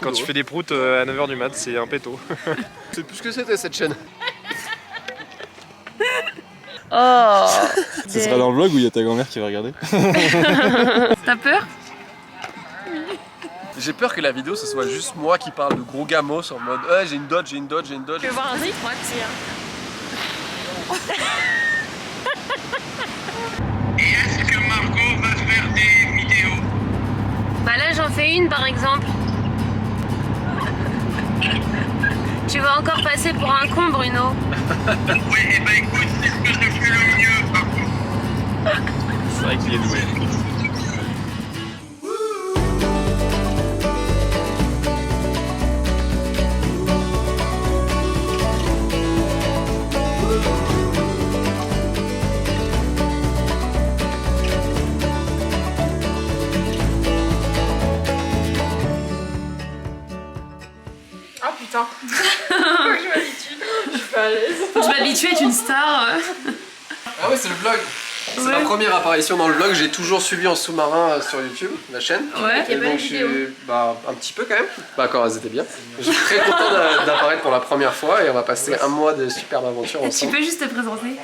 Quand tu fais des proutes à 9h du mat, c'est un péto. C'est plus ce que c'était cette chaîne. Oh. Ce sera dans le vlog où il y a ta grand-mère qui va regarder. T'as peur? J'ai peur que la vidéo ce soit juste moi qui parle de gros gamos en mode j'ai une Dodge, j'ai une Dodge, j'ai une Dodge. Tu veux voir un truc? Moi, tiens. Et est-ce que Margot va faire des vidéos? Bah là, j'en fais une par exemple. Tu vas encore passer pour un con, Bruno. Oui, et bah écoute, c'est ce que je fais le mieux par contre. C'est vrai qu'il est doué. Ah putain. Je m'habitue. Je suis pas à l'aise. Je m'habitue à être une star. Ah ouais, c'est le vlog. C'est ma première apparition dans le vlog, j'ai toujours suivi en sous-marin sur YouTube, la chaîne. Ouais. Et donc je suis un petit peu quand même, quand elles étaient bien. Je suis très content d'apparaître pour la première fois et on va passer un mois de superbe aventure Tu ensemble. peux juste te présenter?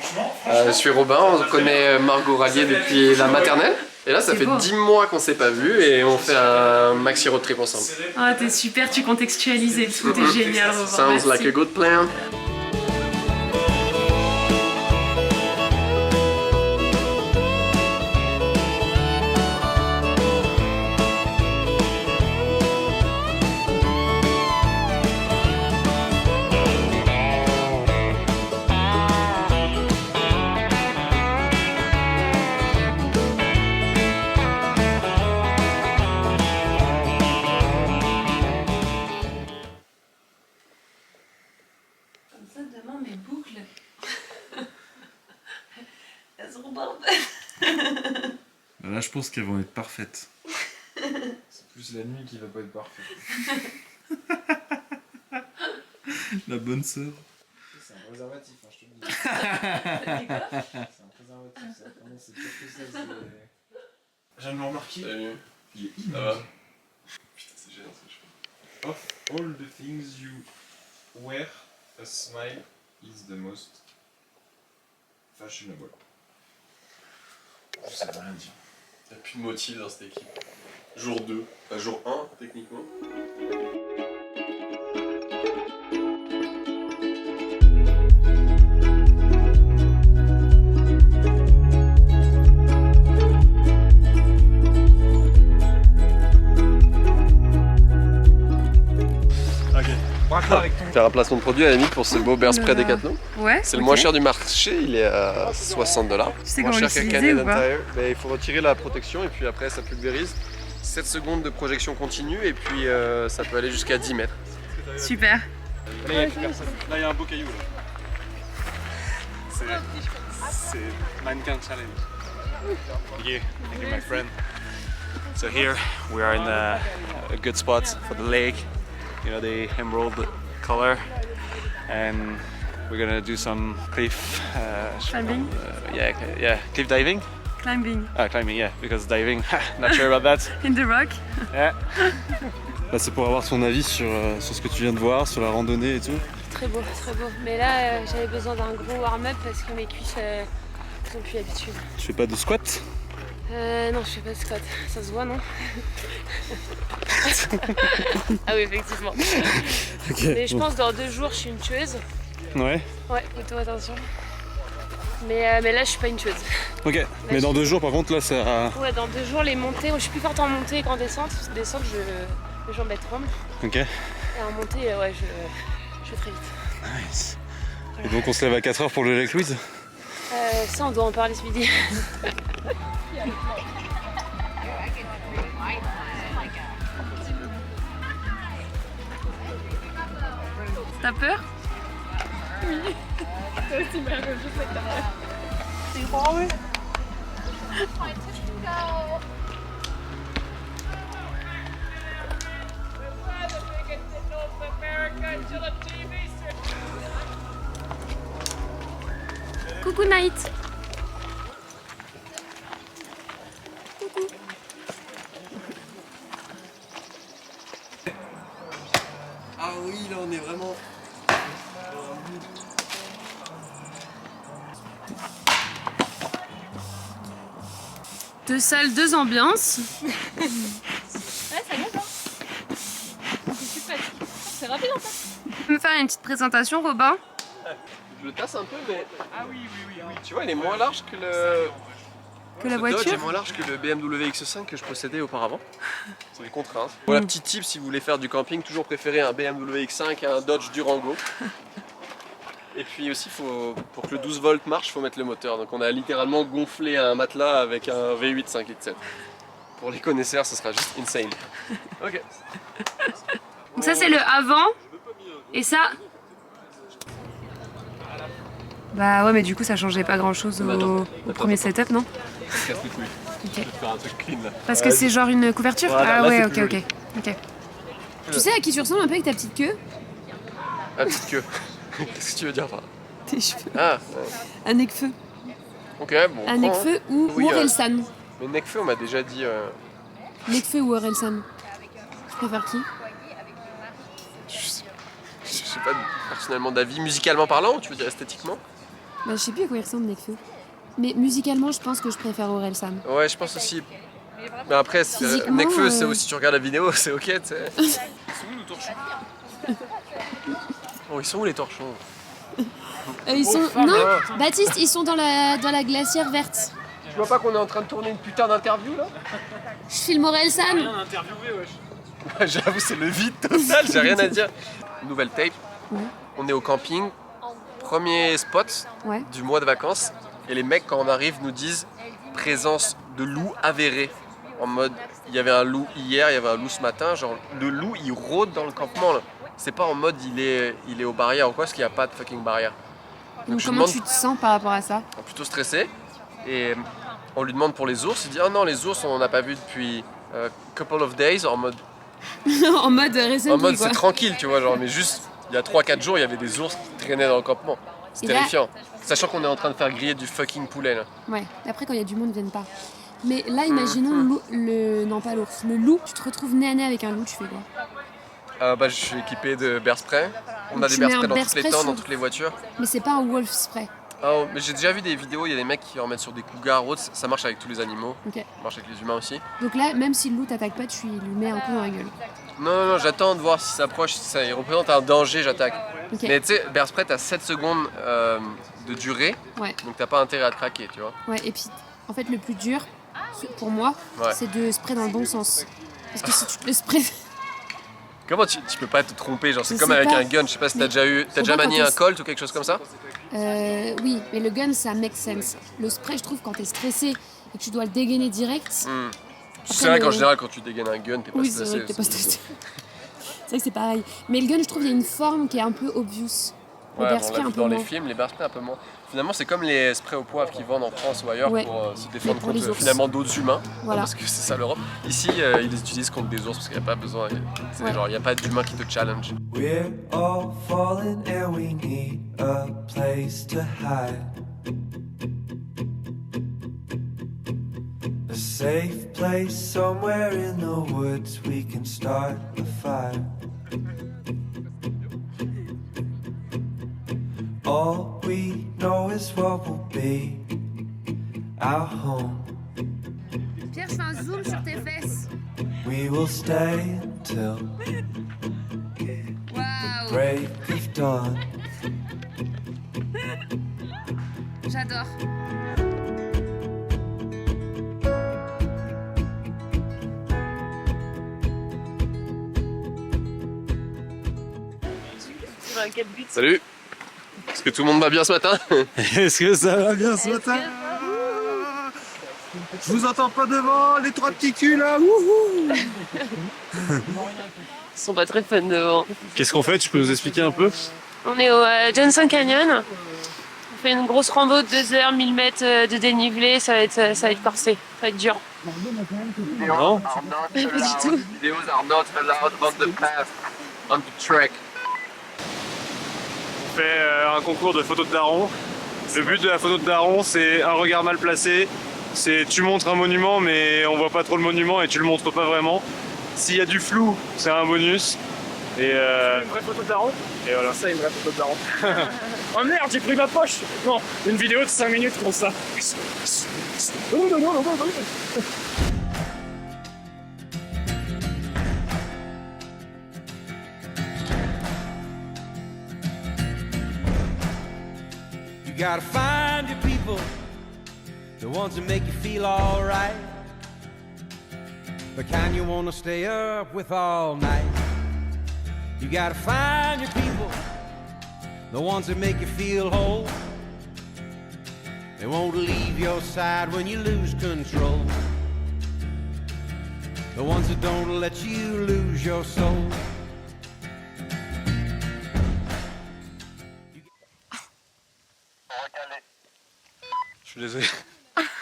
Je suis Robin, on connaît Margot Rallier depuis la maternelle. Et là ça fait beau. 10 mois qu'on s'est pas vu et on fait un maxi road trip ensemble. Ah, t'es super, tu contextualises et tout, t'es génial, Robin. Sounds like a good plan. Comme ça, demain, mes boucles, elles seront bordées. Là, je pense qu'elles vont être parfaites. C'est plus la nuit qui va pas être parfaite. La bonne sœur. C'est un préservatif, hein, je te le dis. C'est un préservatif, ça. Vraiment, c'est pire que ça. Je viens de le remarquer. Salut. Il est Ça va? immense. Putain, c'est génial ce choix. Of all the things you wear, a smile is the most fashionable. Ça veut rien dire. Il n'y a plus de motif dans cette équipe. Jour 2, enfin jour 1 techniquement. Faire un placement de produit à la limite pour ce beau bear spray Decathlon. Ouais. C'est le moins cher du marché, il est à 60$. Tu sais Moins comment cher qu'un l'utiliser ou Canadian pas? Tire. Mais il faut retirer la protection et puis après ça pulvérise. 7 secondes de projection continue et puis ça peut aller jusqu'à 10 mètres. Super. Là, il n'y a plus personne. Là, il y a un beau caillou. C'est Mannequin Challenge. Thank you, my friend. So here we are in a good spot for the lake. You know, the emerald color, and we're gonna do some cliff Climbing? Yeah, cliff diving. Climbing. Climbing, yeah, because diving, not sure about that. In the rock. Yeah. Là, c'est pour avoir ton avis sur ce que tu viens de voir, sur la randonnée et tout. Très beau, très beau. Mais là, j'avais besoin d'un gros warm-up parce que mes cuisses, elles sont plus l'habitude. Tu fais pas de squat? Non, je fais pas de squat. Ça se voit, non? Ah oui, effectivement. Okay, Mais je pense dans 2 jours, je suis une tueuse. Ouais. Ouais, faites attention. Mais là, je suis pas une tueuse. Ok. Mais dans 2 jours, par contre, là, ça. Ouais, dans 2 jours, les montées, je suis plus forte en montée qu'en descente. Descente, mes jambes elles tremblent. Ok. Et en montée, ouais, je vais très vite. Nice. Et donc, on se lève à 4h pour le Lake Louise? Ça, on doit en parler ce midi. T'as peur? Oui. Toi aussi, mais je sais que t'as peur. C'est grand, oui. Coucou Night. Coucou. oui, là on est vraiment. Deux salles, deux ambiances. Ouais, ça monte, hein. C'est super. C'est rapide en fait. Tu peux me faire une petite présentation, Robin? Je le tasse un peu, mais. Ah oui. Tu vois, il est moins large que le. Que la Ce Dodge voiture? est moins large que le BMW X5 que je possédais auparavant. C'est des contraintes. Voilà, petit tip si vous voulez faire du camping, toujours préférer un BMW X5 à un Dodge Durango. Et puis aussi, pour que le 12 volts marche, il faut mettre le moteur. Donc on a littéralement gonflé un matelas avec un V8 5 litres 7. Pour les connaisseurs, ce sera juste insane. Ok. Donc ça c'est le avant. Et ça... Bah ouais mais du coup ça changeait pas grand chose au premier setup, non? Ça casse les couilles. Ok. Je vais te faire un truc clean là. Parce que c'est genre une couverture? Voilà, ah là, ouais, c'est ok, plus ok. Ok. Tu sais à qui tu ressembles un peu avec ta petite queue? Ah, petite queue. Qu'est-ce que tu veux dire par là? Tes cheveux. Ah, Un Nekfeu. ok, bon. Un Nekfeu ou Oui, Orelsan. Mais Nekfeu, on m'a déjà dit. Nekfeu ou Orelsan? Tu préfères qui? Je sais pas personnellement d'avis, musicalement parlant, ou tu veux dire esthétiquement? Bah je sais plus à quoi il ressemble Nekfeu. Mais musicalement je pense que je préfère Orelsan. Ouais, je pense aussi. Mais après, Physiquement, Nekfeu, c'est aussi, tu regardes la vidéo, c'est ok, tu sais. Ils sont où nos torchons? Oh, ils sont où les torchons? Ils sont... Non, Baptiste, ils sont dans la glacière verte. Tu vois pas qu'on est en train de tourner une putain d'interview là? Je filme Orelsan. Ouais, j'avoue, c'est le vide total, j'ai rien à dire. Nouvelle tape, on est au camping, premier spot Ouais. du mois de vacances, et les mecs, quand on arrive, nous disent présence de loup avérée. En mode, il y avait un loup hier, il y avait un loup ce matin, genre le loup il rôde dans le campement là. C'est pas en mode il est aux barrières ou quoi, parce qu'il n'y a pas de fucking barrière. Donc je comment demande- tu te sens par rapport à ça? Plutôt stressé, et on lui demande pour les ours, il dit ah non, les ours on n'a pas vu depuis couple of days, en mode En mode recently, quoi. c'est tranquille, tu vois, genre, mais juste il y a 3-4 jours il y avait des ours qui traînaient dans le campement. C'est Et là- terrifiant. Sachant qu'on est en train de faire griller du fucking poulet là. Ouais, après quand il y a du monde, ils viennent pas. Mais là, imaginons non pas l'ours, le loup, tu te retrouves nez à nez avec un loup, tu fais quoi? Bah, je suis équipé de bear spray. On a Tu des bear mets un spray dans bear toutes les spray tentes, sur- dans toutes les voitures. Mais c'est pas un wolf spray. Oh, mais j'ai déjà vu des vidéos, il y a des mecs qui en mettent sur des cougars, autres, ça marche avec tous les animaux, Ok. ça marche avec les humains aussi. Donc là, même si le loup t'attaque pas, tu lui mets un coup dans la gueule. Non, j'attends de voir si ça approche, si ça il représente un danger, j'attaque. Ok. Mais tu sais, bear spray, t'as 7 secondes de durée, Ouais. donc t'as pas intérêt à te craquer, tu vois. Ouais, et puis en fait, le plus dur, pour moi, Ouais. c'est de spray dans le bon sens. Parce que si tu te le sprays. Comment tu peux pas te tromper, genre c'est Je comme sais avec pas. un gun, je sais pas si Mais t'as déjà pas manié quand un t'es- colt ou quelque chose comme ça? Oui, mais le gun, ça make sense. Le spray, je trouve, quand t'es stressé et que tu dois le dégainer direct. C'est vrai le- qu'en général quand tu dégaines un gun, t'es pas Oui, c'est stressé. vrai que t'es pas stressé. C'est vrai que c'est pareil. Mais le gun, je trouve, il y a une forme qui est un peu obvious. Le Ouais, bear bon, on spray, l'a un vu peu dans les moins. films, les bear spray un peu moins. Finalement, c'est comme les sprays au poivre qu'ils vendent en France ou ailleurs Ouais. pour se défendre pour les contre ours. finalement d'autres humains. Voilà. Parce que c'est ça l'Europe. Ici, ils les utilisent contre des ours parce qu'il n'y a pas besoin. C'est Ouais. genre, il n'y a pas d'humain qui te challenge. We're all falling and we need a place to hide. A safe place somewhere in the woods we can start a fire. All we know is what will be our home. Pierre, je fais un zoom sur tes fesses. We will stay until Waouh, break of dawn. j'adore. Salut. Est-ce que tout le monde va bien ce matin? Est-ce que ça va bien ce matin? Je vous entends pas devant, les trois petits culs là, wouhou! Ils sont pas très fun devant. Qu'est-ce qu'on fait? Tu peux nous expliquer un peu? On est au Johnson Canyon. On fait une grosse rando de 2 heures, 1000 mètres de dénivelé. Ça va être corsé, ça va être dur. Non? Pas du tout. Videos are not allowed on the path, on the trek. On fait un concours de photos de daron. Le but de la photo de daron, c'est un regard mal placé. C'est tu montres un monument, mais on voit pas trop le monument et tu le montres pas vraiment. S'il y a du flou, c'est un bonus. Et Une vraie photo de daron. et voilà. Ça, une vraie photo de daron. Oh merde, j'ai pris ma poche. Non, une vidéo de 5 minutes pour ça. Oh, non, non, non, non, non. You gotta find your people, the ones that make you feel alright, the kind you wanna stay up with all night. You gotta find your people, the ones that make you feel whole. They won't leave your side when you lose control. The ones that don't let you lose your soul. Je suis désolé.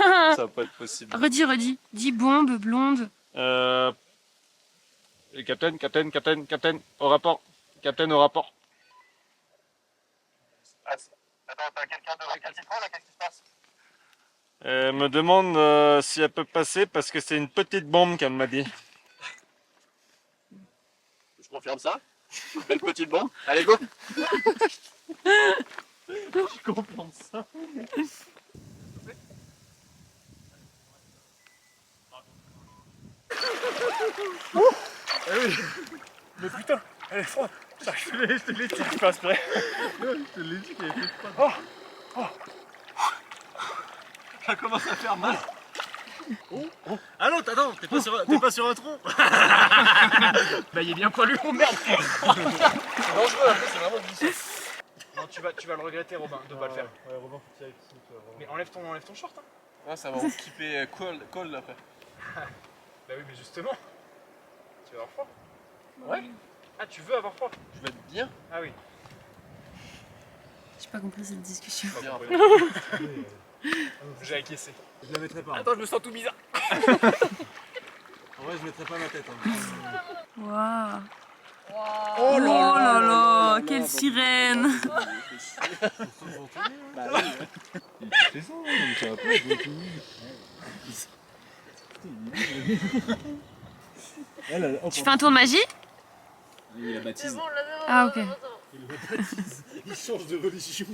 Ça va pas être possible. Redis. Dis bombe, blonde. Captain, au rapport. Captain, au rapport. Attends, t'as quelqu'un de récalcitrant là, qu'est-ce qui se passe? Elle me demande si elle peut passer parce que c'est une petite bombe qu'elle m'a dit. Je confirme ça. Belle petite bombe. Allez, go. Je comprends ça. Mais putain, elle est froide. Je te l'ai dit, tu passes près. Je te l'ai dit qu'elle était froide. Ça commence à faire mal. Ah non, attends, t'es pas sur un tronc. Bah il est bien poilu, oh merde. C'est dangereux, après, c'est vraiment glissant. Non, tu vas le regretter, Robin, de pas le faire. Ouais, Robin, faut que tu ailles ici, toi. Mais enlève ton short, hein. Ouais, ça va équiper colle après. Bah oui, mais justement. Tu veux avoir froid? Ouais. Ah, tu veux avoir froid? Je vais être bien. Ah oui. J'ai pas compris cette discussion. Bien après. J'ai acquiescé. Je la mettrai pas. Attends, je me sens tout bizarre. En vrai, je mettrai pas ma tête. Waouh. Oh là là, quelle sirène. C'est ça, donc ça va pas être Tu fais un tour de magie? Il la baptise. Ah ok. Il change de religion.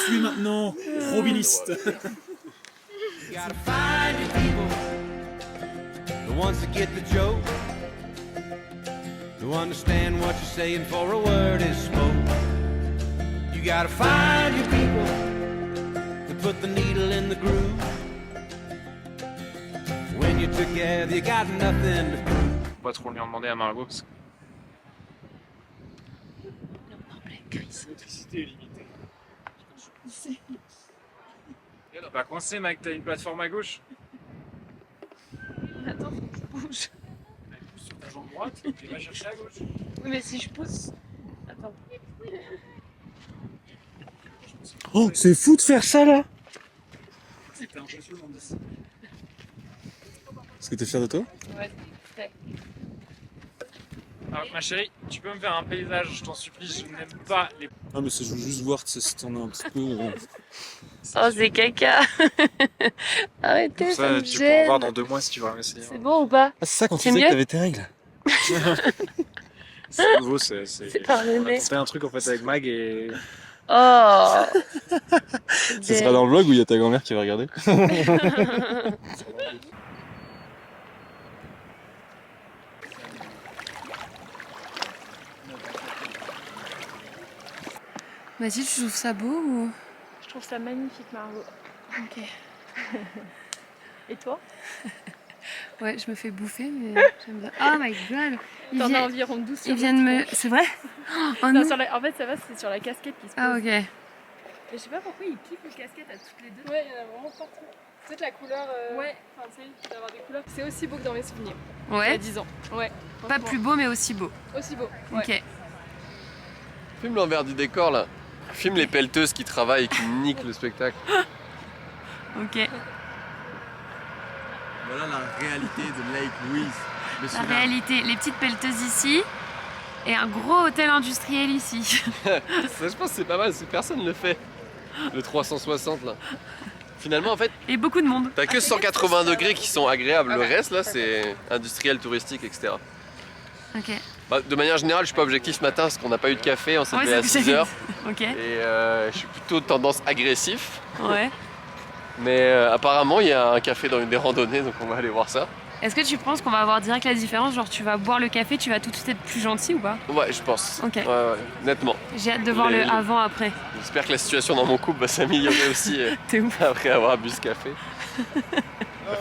Tu es maintenant robiniste. You gotta find your people, the ones that get the joke, who understand what you're saying for a word is spoke. You gotta find your people, that put the needle in the groove. When you're together, you got nothing to prove. Faut pas trop lui en demander à Margot parce que l'électricité est limitée. T'es pas coincé, mec, t'as une plateforme à gauche. Attends, faut que je bouge. Elle pousse sur ta jambe droite et tu vas chercher à gauche. Oui, mais si je pousse. Attends. Oh, c'est fou de faire ça là. C'était impressionnant. Est-ce que t'es fier de toi? Ouais, c'est Alors, ma chérie, tu peux me faire un paysage, je t'en supplie, je n'aime pas les... Ah mais je veux juste voir si t'en as un petit peu. Oh, c'est caca. Arrêtez, ça me tu pourras gêne. voir dans 2 mois si tu veux essayer. C'est bon ou pas? Ah c'est ça quand tu C'est disais que mieux t'avais tes règles. C'est nouveau, c'est par le on a nez. tenté un truc en fait avec Mag et... Oh. Ce sera dans le vlog où il y a ta grand-mère qui va regarder. Mathilde, tu trouves ça beau ou... Je trouve ça magnifique, Margot. Ok. Et toi? Ouais, je me fais bouffer, mais j'aime bien. Oh my god. T'en as environ 12 sur Ils viennent me... C'est vrai? Oh Non, non. En fait, ça va, c'est sur la casquette qui se pose. Ah ok. Mais je sais pas pourquoi ils kiffent les casquettes à toutes les deux. Ouais, il y en a vraiment partout. Peut-être la couleur. Ouais, enfin, tu sais, d'avoir des couleurs. C'est aussi beau que dans mes souvenirs. Il y a Ouais. 10 ans. Ouais. Pas franchement. plus beau, mais aussi beau. Aussi beau. Ouais. Ok. Filme l'envers du décor là. Filme les pelleteuses qui travaillent et qui niquent le spectacle. Ok. Voilà la réalité de Lake Louise. La réalité, les petites pelleteuses ici et un gros hôtel industriel ici. Ça, je pense que c'est pas mal, personne ne le fait. Le 360 là. Finalement en fait, Et beaucoup de monde. t'as que 180 degrés qui sont agréables. Le reste là c'est industriel, touristique, etc. Ok. Bah, de manière générale, je suis pas objectif ce matin parce qu'on n'a pas eu de café, on s'est levé à 6h. Ok. Et je suis plutôt de tendance agressif. Ouais. Mais apparemment, il y a un café dans une des randonnées, donc on va aller voir ça. Est-ce que tu penses qu'on va avoir direct la différence? Genre, tu vas boire le café, tu vas tout de suite être plus gentil ou pas? Ouais, je pense. Ok. Ouais, nettement. J'ai hâte de voir le avant-après. J'espère que la situation dans mon couple va s'améliorer aussi T'es ouf. après avoir bu ce café.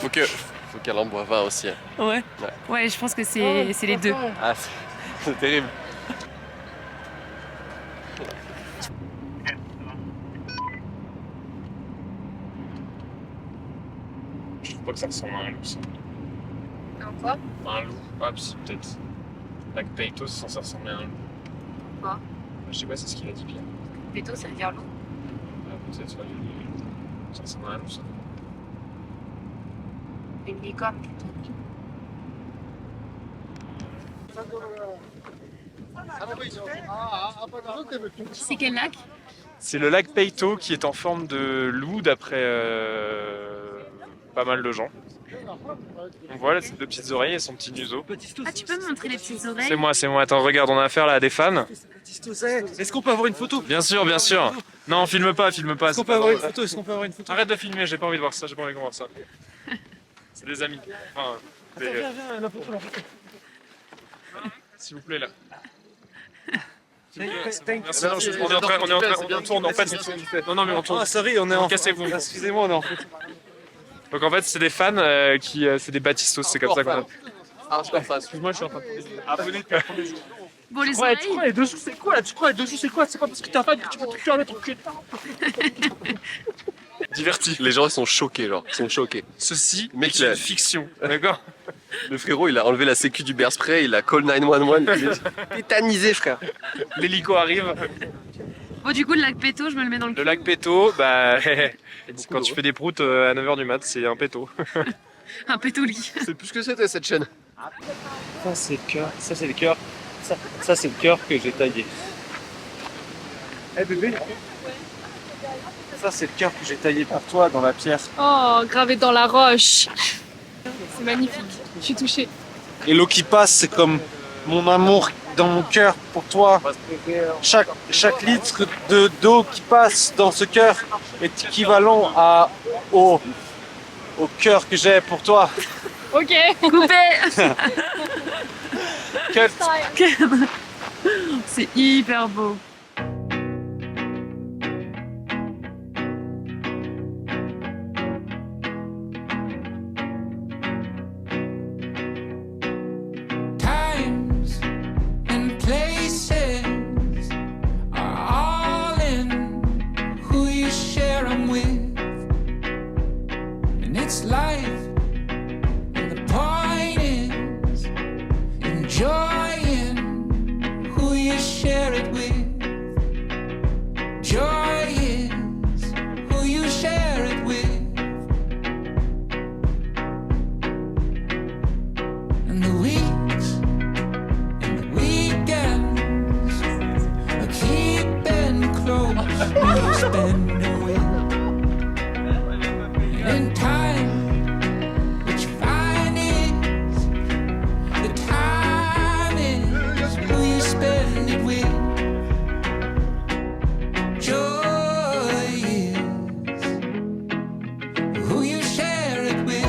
Faut qu'elle en boive un aussi. Hein. Ouais. Ouais, je pense que c'est les deux. Ah, c'est terrible. Je trouve pas que ça ressemble à un loup, ça. Un quoi? Un loup. Ah, si, peut-être. Lac Peito, c'est censé ressembler à un loup. Pourquoi? Je sais pas, c'est ce qu'il a dit, Pierre. Péto, ça veut dire loup. Ah, peut-être, ouais, ça ressemble à un loup, ça. Une licorne. C'est quel lac? C'est le lac Peito qui est en forme de loup d'après pas mal de gens. Donc voilà, ses deux petites oreilles et son petit museau. Ah, tu peux me montrer les petites oreilles? C'est moi. Attends, regarde, on a affaire là à des fans. Est-ce qu'on peut avoir une photo? Bien sûr. Non, filme pas. Est-ce qu'on peut avoir une photo? Est-ce qu'on peut avoir une photo? Arrête de filmer, j'ai pas envie de voir ça, j'ai pas envie de voir ça. C'est des amis. Enfin, Viens, la photo, la photo. s'il vous plaît là. Thank you. Merci, on est en train, on tourne en fait. Non, mais on tourne. Ah, sorry, on est en... Cassez-vous. Excusez-moi, on est en fait. Donc en fait, c'est des fans c'est des Batistos, c'est comme ça qu'on appelle. Ah, je pense. Excuse-moi, je suis en train de abonné depuis le premier jour. Bon, les Ouais, oreilles. tu crois les dessous c'est quoi là? Tu crois les dessous c'est quoi? C'est pas parce que t'es un fan que tu vas te faire mettre au cul. Diverti. Les gens ils sont choqués, genre. Ils sont choqués. Ceci Mec, est il a- une fiction, d'accord? Le frérot, il a enlevé la sécu du bear spray, il a call 911. Il est tétanisé, frère. L'hélico arrive. Bon, du coup, le lac Péto, je me le mets dans le Le cul. lac Péto, bah, quand tu fais des proutes à 9h du mat, c'est un péto. Un pétoli. C'est plus ce que c'était cette chaîne. Ça c'est le cœur, ça c'est le cœur, ça c'est le cœur que j'ai taillé. Eh bébé, ça c'est le cœur que j'ai taillé pour toi dans la pierre. Oh, gravé dans la roche. C'est magnifique. Je suis touchée. Et l'eau qui passe, c'est comme mon amour dans mon cœur pour toi. Chaque litre d'eau qui passe dans ce cœur est équivalent au cœur que j'ai pour toi. Ok. Coupé. Cut. C'est hyper beau. Times and places are all in who you share them with, and it's life, and the point is enjoying who you share it with. Joy is who you share it with. And the weeks and the weekends are keeping close who you spend it with. And in time, what you find is the time is who you spend it with. Joy is who you share it with.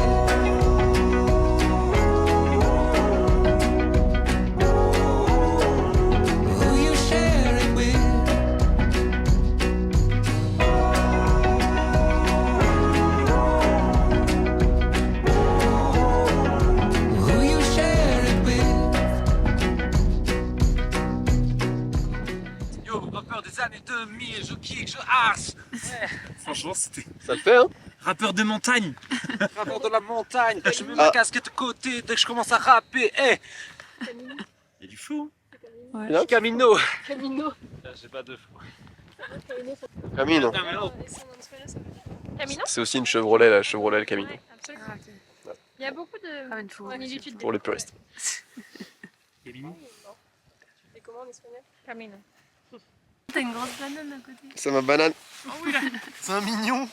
Who you share it with. Who you share it with. Yo, rappeur des années 2000, je kick, je harce. Franchement, c'était Ça te fait, hein? rappeur de montagne. Rappeur de la montagne. Je mets ma casquette de côté dès que je commence à rapper. Eh. Il y a du fou. Ouais. Camino. Camino. J'ai pas de fou. Camino. Camino. Camino? C'est aussi une Chevrolet, la Chevrolet, le Camino. Ouais, absolument. Il y a beaucoup de similitudes. Pour les puristes. Camino. Et comment en espagnol? Camino. T'as une grosse banane à côté. C'est ma banane. C'est un mignon.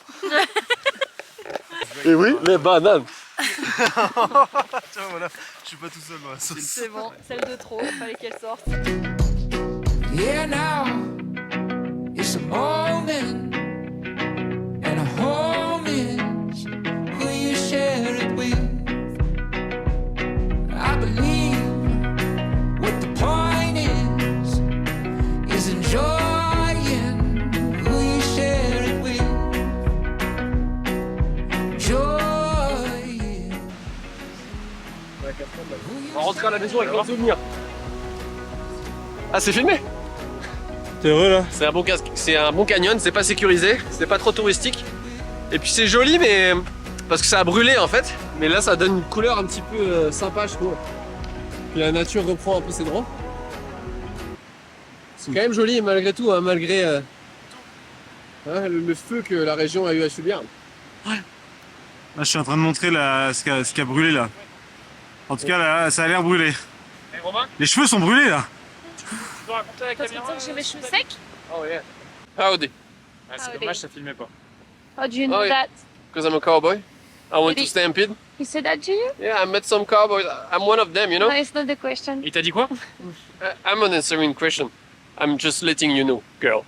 Et oui, les bananes. Tiens, voilà. Je suis pas tout seul dans la sauce. C'est bon, celle de trop, fallait qu'elle sorte. Yeah, now it's a moment, and a home is who you share it with. I believe what the point is enjoying who you share it with. Joy. On rentre à la maison avec un souvenir. Ah, c'est filmé? T'es heureux là? C'est un bon canyon, c'est pas sécurisé, c'est pas trop touristique. Et puis c'est joli, mais parce que ça a brûlé en fait. Mais là, ça donne une couleur un petit peu sympa, je trouve. Puis la nature reprend un peu ses droits. C'est quand même joli malgré tout, hein, malgré le feu que la région a eu à subir. Là, je suis en train de montrer ce qui a brûlé là. En tout cas, là, ça a l'air brûlé. Et Romain, Les cheveux sont brûlés là. tu peux raconter à la caméra? J'ai mes cheveux secs. Oh yeah. Howdy. Ah, c'est Howdy. dommage, ça filmait pas. How do you know Oh, yeah. that? Because I'm a cowboy. I went to Really? Stampede. He said that to you? Yeah, I met some cowboys. I'm one of them, you know? No, it's not the question. Il t'a dit quoi? I'm not answering question. I'm just letting you know, girl.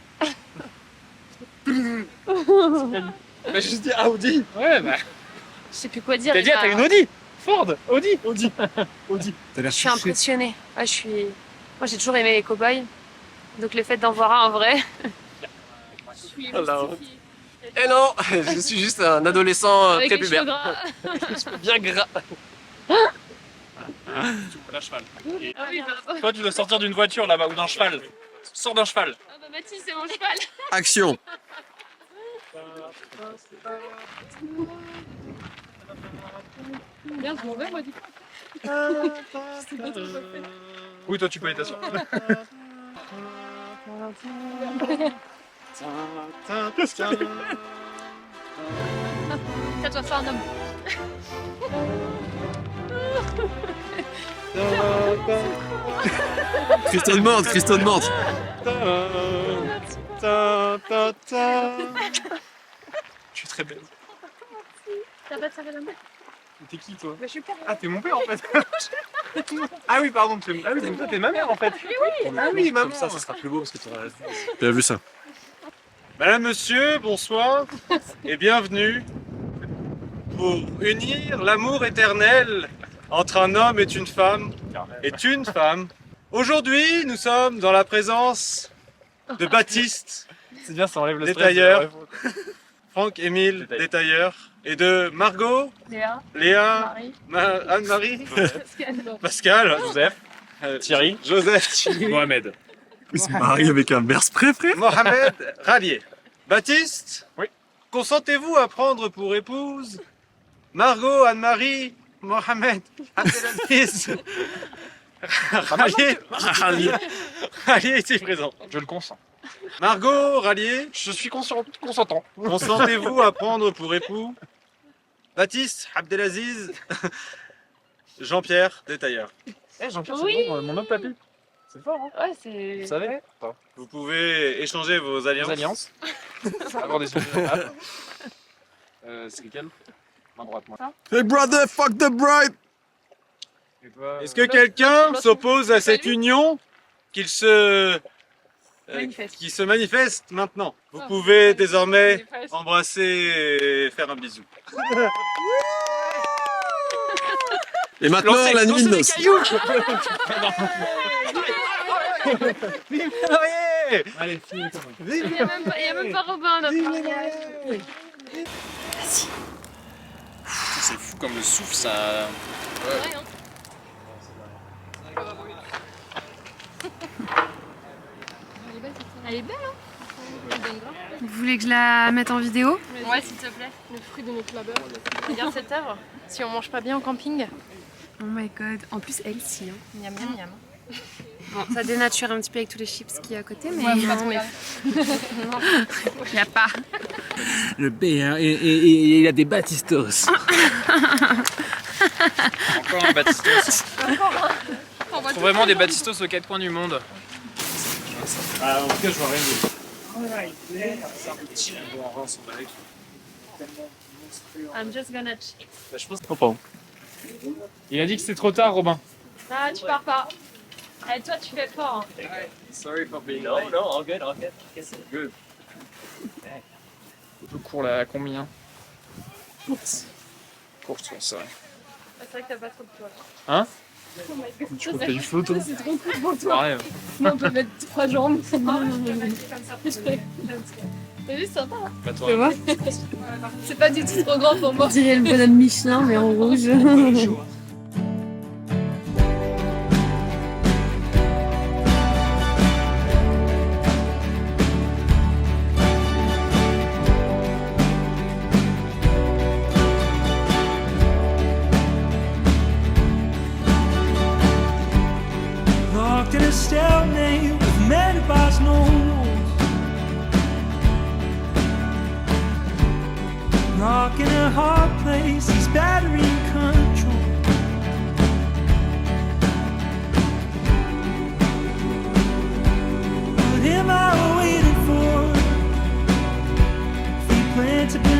Mais je dis Audi. Ouais, bah. Je sais plus quoi dire. T'as dit, t'as une Audi? Ford? Audi? Audi. Audi. T'as l'air Je suis impressionnée. Ouais, moi, j'ai toujours aimé les cow-boys. Donc le fait d'en voir un en vrai. Alors. Eh non, je suis juste un adolescent Avec les prépubère. cheveux gras. Bien gras. Un cheval. Ah oui, pardon. Toi, tu dois sortir d'une voiture là-bas ou d'un cheval. Sors d'un cheval. Ah bah Mathis, c'est mon cheval. Action. Bien, je m'en vais, moi, du coup. C'est pas trop fait. Oui, toi, tu peux aller t'asseoir. Ça doit faire un homme. Christophe Morte, Christophe Morte. Je suis très belle. T'as pas serré la main? T'es qui toi? Bah, je suis pas. Ah, t'es mon père en fait. Ah oui, pardon. Ah oui, toi, t'es ma mère en fait. Ah oui, maman. Comme ça sera plus beau parce que tu auras. Bien vu ça. Madame, monsieur, bonsoir et bienvenue pour unir l'amour éternel entre un homme et une femme. Aujourd'hui, nous sommes dans la présence de Baptiste, C'est bien, ça enlève le stress. détailleur, Franck-Émile, détailleur, et de Margot, Léa, Léa, Marie, Anne-Marie, Pascal. Pascal, Joseph, Thierry, Joseph, Mohamed. c'est marié avec un berce-pré, frère. Mohamed Rallier. Baptiste, Oui. consentez-vous à prendre pour épouse Margot, Anne-Marie, Mohamed, Abdelaziz, Rallier. Rallier est-il présent? Je le consens. Margot, Rallier, Je suis consentant. consentez-vous à prendre pour époux Baptiste, Abdelaziz, Jean-Pierre, détailleur. Eh, Jean-Pierre, Oui. c'est bon, mon autre papy. C'est fort, hein? Ouais, c'est. Vous savez? Vous pouvez échanger vos alliances. Les alliances. Avoir des c'est lequel? Main droite, moi. Hey brother, fuck the bride. Et toi, Est-ce que quelqu'un s'oppose à cette Salut. union qu'il se manifeste maintenant? Vous pouvez désormais embrasser et faire un bisou. Et maintenant la nuit de noces. Allez, finis toi. Il y a même pas Robin là. C'est fou comme le souffle, ça. Elle est belle, hein? Vous voulez que je la mette en vidéo? Ouais, s'il te plaît. Le fruit de notre labeur. Regarde cette œuvre. Si on mange pas bien en camping. Oh my god. En plus, elle, si. Hein. Miam miam miam. Bon, ça dénature un petit peu avec tous les chips qu'il y a à côté, mais Ouais, pas trop, mais- il n'y a pas. Le père, et il a des Batistos. Encore un Batistos. Il faut vraiment des Batistos aux quatre coins du monde. Ah, en tout cas, je vois rien d'autre. I'm just gonna check. Je pense. Oh, pardon. Il a dit que c'était trop tard, Robin. Ah, tu pars pas. Allez, toi, tu fais fort. Hein. Sorry for being late. No, all good, all good. Good. Le cours là, à combien? Course, c'est vrai. C'est vrai que t'as pas trop de poids. Hein? Oh my god. Tu crois que t'as du flot, toi? Ça, c'est trop cool pour toi. Pareil. Nous, on peut mettre 3 jambes. C'est juste sympa. Hein. Bah, toi. Tu vois? C'est pas du tout trop grand pour moi. On dirait le bonhomme Michelin, mais en rouge. Locked in a stalemate with many bars, no rules. Rock in a hard place, he's battery control. What am I waiting for? If we plan to build